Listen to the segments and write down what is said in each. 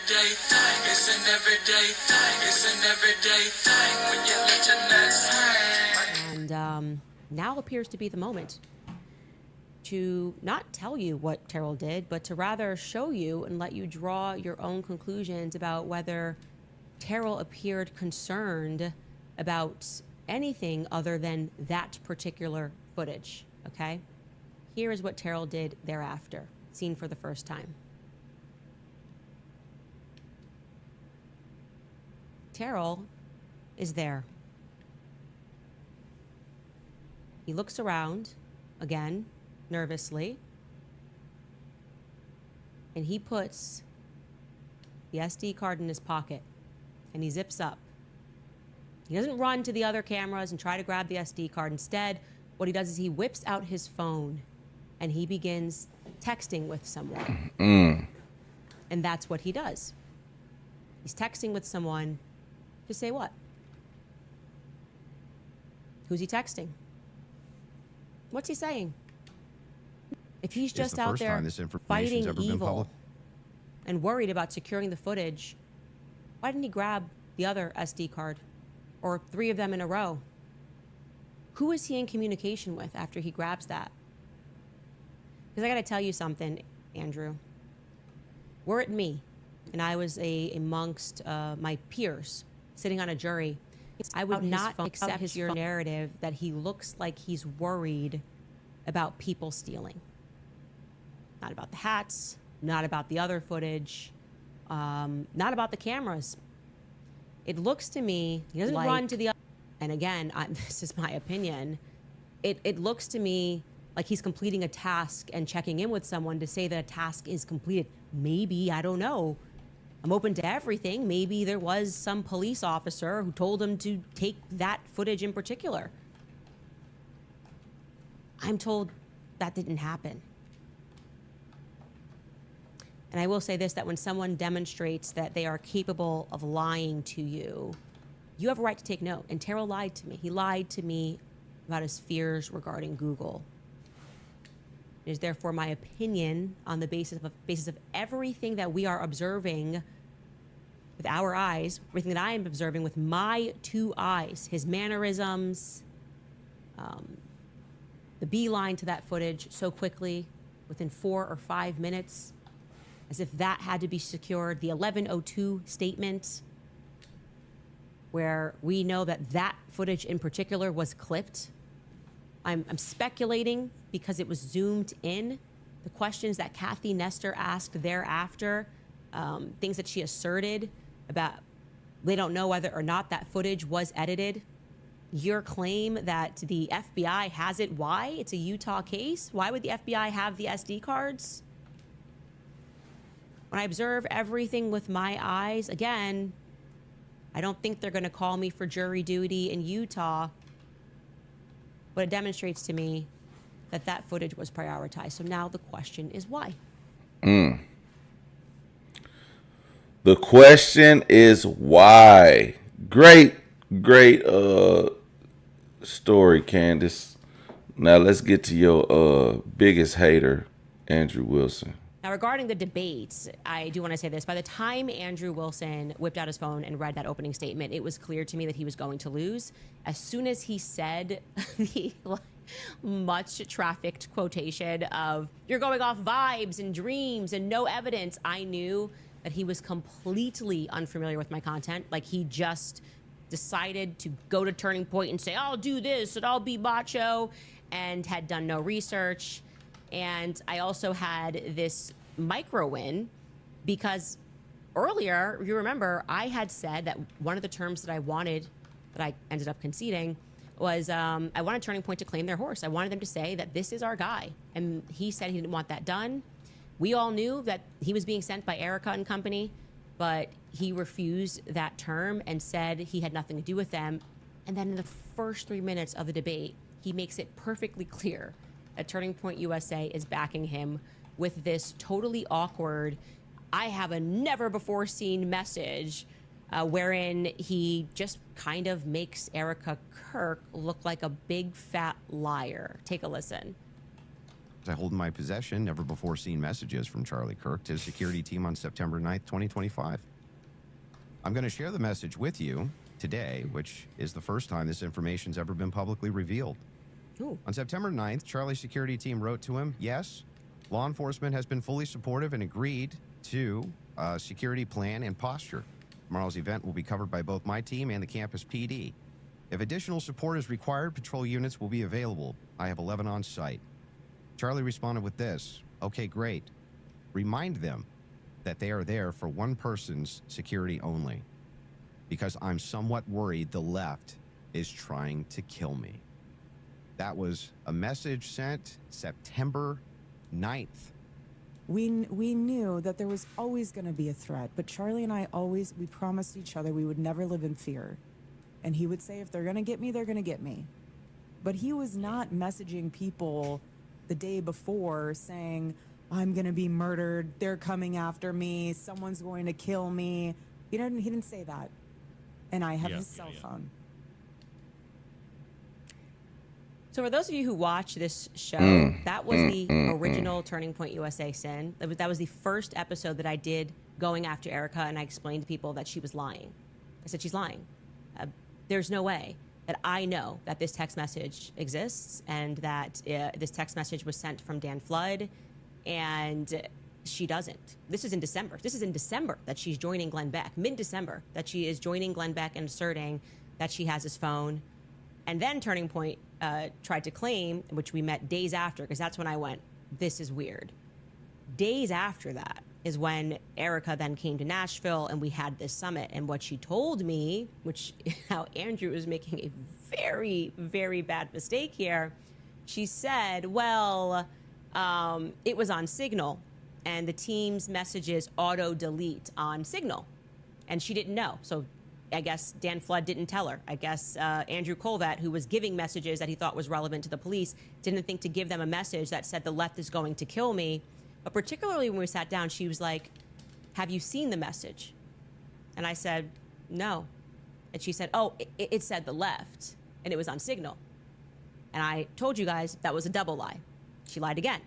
everyday thing. It's an everyday thing. It's an everyday thing when you let your nuts hang. And now appears to be the moment to not tell you what Terrell did, but to rather show you and let you draw your own conclusions about whether Terrell appeared concerned about anything other than that particular footage, okay? Here is what Terrell did thereafter, seen for the first time. Terrell is there. He looks around, again, nervously, and he puts the SD card in his pocket, and he zips up. He doesn't run to the other cameras and try to grab the SD card. Instead, what he does is he whips out his phone, and he begins texting with someone. And that's what he does. He's texting with someone to say what? Who's he texting? What's he saying? If he's just out there fighting evil and worried about securing the footage, why didn't he grab the other SD card or 3 of them in a row? Who is he in communication with after he grabs that? Because I got to tell you something, Andrew. Were it me, and I was amongst my peers sitting on a jury, I would not accept your narrative that he looks like he's worried about people stealing. Not about the hats, not about the other footage, not about the cameras. It looks to me, he doesn't run to the other, and again, this is my opinion, it looks to me like he's completing a task and checking in with someone to say that a task is completed. Maybe, I don't know. I'm open to everything. Maybe there was some police officer who told him to take that footage in particular. I'm told that didn't happen. And I will say this, that when someone demonstrates that they are capable of lying to you, you have a right to take note. And Terrell lied to me. He lied to me about his fears regarding Google. It is therefore my opinion on the basis of everything that we are observing with our eyes, everything that I am observing with my 2 eyes, his mannerisms, the beeline to that footage so quickly, within 4 or 5 minutes, as if that had to be secured, the 11:02 statement, where we know that that footage in particular was clipped. I'm speculating because it was zoomed in. The questions that Kathy Nestor asked thereafter, things that she asserted about, they don't know whether or not that footage was edited. Your claim that the FBI has it, why? It's a Utah case. Why would the FBI have the SD cards? When I observe everything with my eyes, again, I don't think they're going to call me for jury duty in Utah, but it demonstrates to me that that footage was prioritized. So now the question is why? The question is why. Great story, Candace. Now let's get to your biggest hater, Andrew Wilson. Now, regarding the debates, I do want to say this. By the time Andrew Wilson whipped out his phone and read that opening statement, it was clear to me that he was going to lose. As soon as he said the much trafficked quotation of, "You're going off vibes and dreams and no evidence," I knew that he was completely unfamiliar with my content. Like, he just decided to go to Turning Point and say, "I'll do this and I'll be macho," and had done no research. And I also had this micro win because earlier, you remember, I had said that one of the terms that I wanted, that I ended up conceding, was I wanted Turning Point to claim their horse. I wanted them to say that this is our guy. And he said he didn't want that done. We all knew that he was being sent by Erica and company, but he refused that term and said he had nothing to do with them. And then in the first 3 minutes of the debate, he makes it perfectly clear that Turning Point USA is backing him with this totally awkward, I have a never before seen message, wherein he just kind of makes Erica Kirk look like a big fat liar. Take a listen. I hold in my possession never-before-seen messages from Charlie Kirk to his security team on September 9th, 2025. I'm going to share the message with you today, which is the first time this information's ever been publicly revealed. Ooh. On September 9th, Charlie's security team wrote to him, yes, law enforcement has been fully supportive and agreed to a security plan and posture. Tomorrow's event will be covered by both my team and the campus PD. If additional support is required, patrol units will be available. I have 11 on site. Charlie responded with this, okay, great. Remind them that they are there for one person's security only, because I'm somewhat worried the left is trying to kill me. That was a message sent September 9th. We knew that there was always going to be a threat, but Charlie and I we promised each other we would never live in fear. And he would say, if they're going to get me, they're going to get me. But he was not messaging people the day before saying, I'm going to be murdered, they're coming after me, someone's going to kill me. He didn't say that. And I have his cell phone. So for those of you who watch this show, that was the original Turning Point USA sin. That was the first episode that I did going after Erica, and I explained to people that she was lying. I said, she's lying. There's no way that I know that this text message exists and that this text message was sent from Dan Flood, and she doesn't. This is in December. This is in December that she's joining Glenn Beck, mid-December, that she is joining Glenn Beck and asserting that she has his phone. And then Turning Point tried to claim, which we met days after, because that's when I went, this is weird. Days after that is when Erica then came to Nashville and we had this summit. And what she told me, which how Andrew is making a very, very bad mistake here, she said, well, it was on Signal and the team's messages auto-delete on Signal. And she didn't know. So I guess Dan Flood didn't tell her. I guess Andrew Colvat, who was giving messages that he thought was relevant to the police, didn't think to give them a message that said the left is going to kill me. But particularly when we sat down, she was like, have you seen the message? And I said, no. And she said, oh, it said the left, and it was on Signal. And I told you guys that was a double lie. She lied again.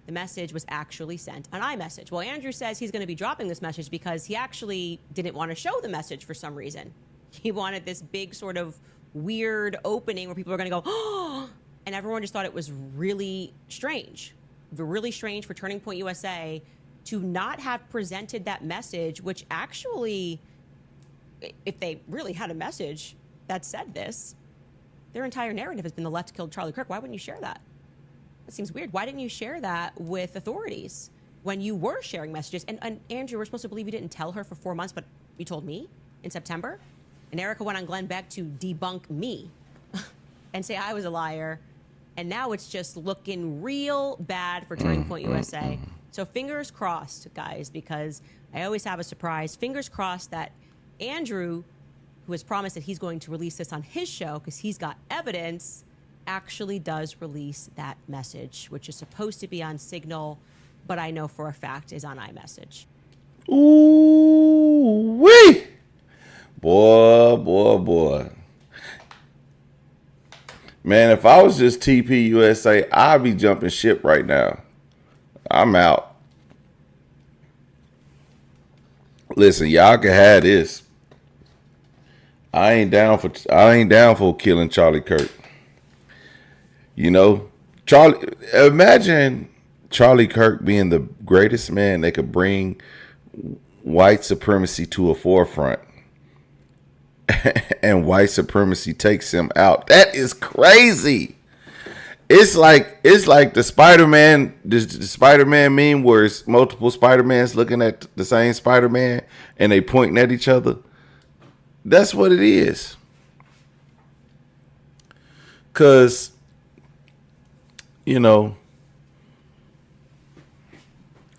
The message was actually sent on iMessage. Well, Andrew says he's going to be dropping this message because he actually didn't want to show the message for some reason. He wanted this big sort of weird opening where people are going to go, oh, and everyone just thought it was really strange for Turning Point USA to not have presented that message, which actually, if they really had a message that said this, their entire narrative has been the left killed Charlie Kirk. Why wouldn't you share that? That seems weird. Why didn't you share that with authorities when you were sharing messages? And Andrew, we're supposed to believe you didn't tell her for 4 months, but you told me in September. And Erica went on Glenn Beck to debunk me and say I was a liar. And now it's just looking real bad for Turning Point USA. So fingers crossed, guys, because I always have a surprise. Fingers crossed that Andrew, who has promised that he's going to release this on his show because he's got evidence, actually does release that message, which is supposed to be on Signal, but I know for a fact is on iMessage. Ooh wee, boy. Man, if I was just TP USA, I'd be jumping ship right now. I'm out. Listen, y'all can have this. I ain't down for killing Charlie Kirk. You know, imagine Charlie Kirk being the greatest man that could bring white supremacy to a forefront. And white supremacy takes him out. That is crazy. It's like the Spider-Man, the Spider-Man meme where it's multiple Spider-Mans looking at the same Spider-Man and they pointing at each other. That's what it is. Cause, you know,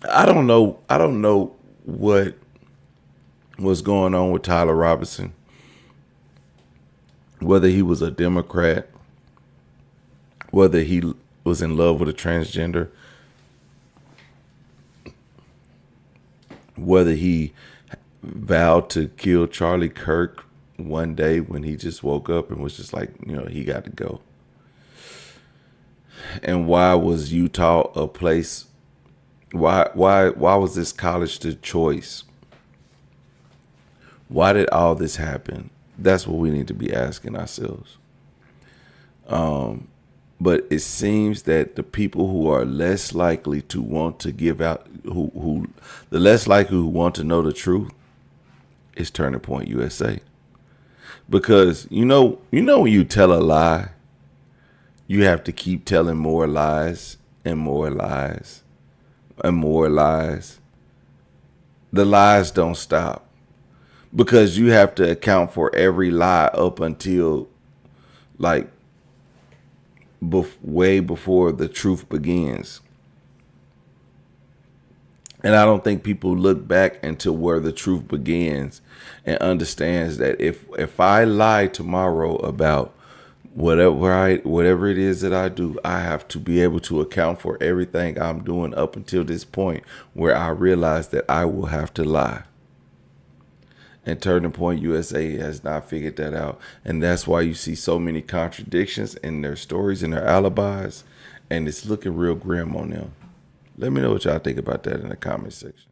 I don't know what was going on with Tyler Robinson. Whether he was a Democrat, whether he was in love with a transgender, whether he vowed to kill Charlie Kirk one day when he just woke up and was just like, you know, he got to go. And why was Utah a place? Why was this college the choice? Why did all this happen? That's what we need to be asking ourselves. But it seems that the people who are less likely to want to give out, the less likely who want to know the truth, is Turning Point USA. Because you know when you tell a lie, you have to keep telling more lies and more lies and more lies. The lies don't stop because you have to account for every lie up until like way before the truth begins. And I don't think people look back until where the truth begins and understands that if I lie tomorrow about whatever it is that I do, I have to be able to account for everything I'm doing up until this point where I realize that I will have to lie. And Turning Point USA has not figured that out. And that's why you see so many contradictions in their stories and their alibis. And it's looking real grim on them. Let me know what y'all think about that in the comment section.